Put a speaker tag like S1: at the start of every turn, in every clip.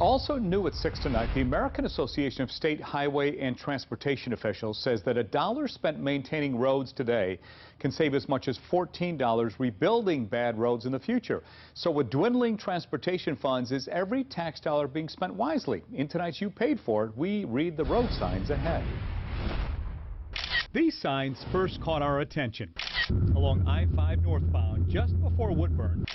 S1: Also new at 6 tonight, the American Association of State Highway and Transportation Officials says that $1 spent maintaining roads today can save as much as $14 rebuilding bad roads in the future. So with dwindling transportation funds, is every tax dollar being spent wisely? In tonight's You Paid For It, we read the road signs ahead.
S2: These signs first caught our attention. Along I-5 northbound, just before Woodburn,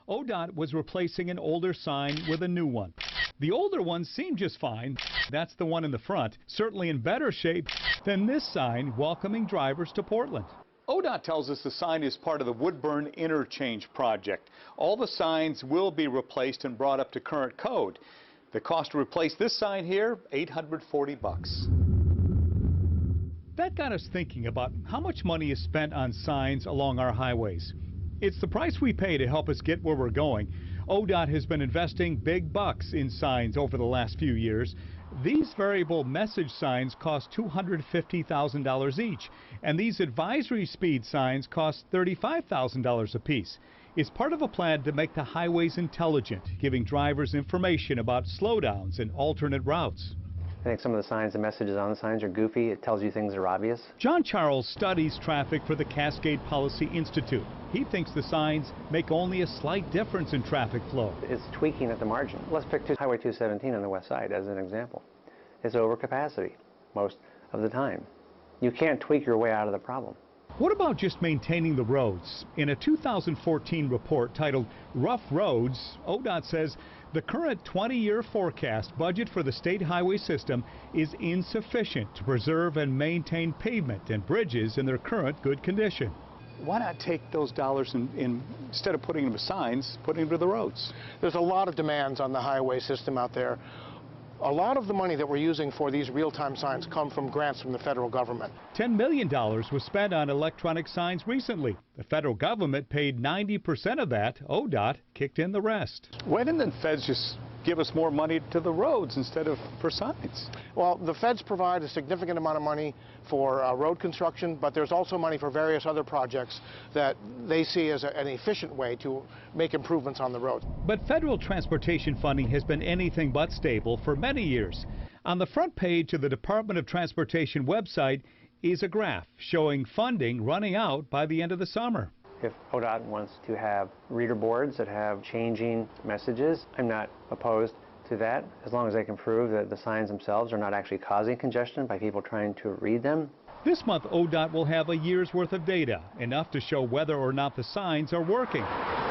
S2: ODOT was replacing an older sign with a new one. The older one seemed just fine. That's the one in the front, certainly in better shape than this sign welcoming drivers to Portland. ODOT tells us the sign is part of the Woodburn interchange project. All the signs will be replaced and brought up to current code. The cost to replace this sign here, $840. That got us thinking about how much money is spent on signs along our highways. It's the price we pay to help us get where we're going. ODOT has been investing big bucks in signs over the last few years. These variable message signs cost $250,000 each, and these advisory speed signs cost $35,000 apiece. It's part of a plan to make the highways intelligent, giving drivers information about slowdowns and alternate routes.
S3: I think some of the signs and messages on the signs are goofy. It tells you things are obvious.
S2: John Charles studies traffic for the Cascade Policy Institute. He thinks the signs make only a slight difference in traffic flow.
S3: It's tweaking at the margin. Let's pick Highway 217 on the west side as an example. It's overcapacity most of the time. You can't tweak your way out of the problem.
S2: What about just maintaining the roads? In a 2014 report titled Rough Roads, ODOT says the current 20-year forecast budget for the state highway system is insufficient to preserve and maintain pavement and bridges in their current good condition. Why not take those dollars and instead of putting them to signs, putting them to the roads?
S4: There's a lot of demands on the highway system out there. A lot of the money that we're using for these real-time signs come from grants from the federal government.
S2: $10 million was spent on electronic signs recently. The federal government paid 90% of that. ODOT kicked in the rest. Why didn't the feds just give us more money to the roads instead of for signs?
S4: Well, the feds provide a significant amount of money for road construction, but there's also money for various other projects that they see as an efficient way to make improvements on the road.
S2: But federal transportation funding has been anything but stable for many years. On the front page of the Department of Transportation website is a graph showing funding running out by the end of the summer.
S3: If ODOT wants to have reader boards that have changing messages, I'm not opposed to that, as long as they can prove that the signs themselves are not actually causing congestion by people trying to read them.
S2: This month, ODOT will have a year's worth of data, enough to show whether or not the signs are working.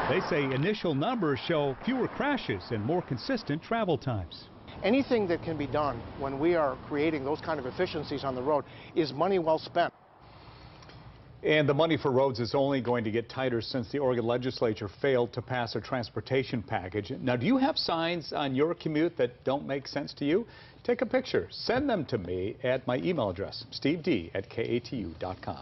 S2: They say initial numbers show fewer crashes and more consistent travel times.
S4: Anything that can be done when we are creating those kind of efficiencies on the road is money well spent.
S1: And the money for roads is only going to get tighter since the Oregon legislature failed to pass a transportation package. Now, do you have signs on your commute that don't make sense to you? Take a picture. Send them to me at my email address, steved@katu.com.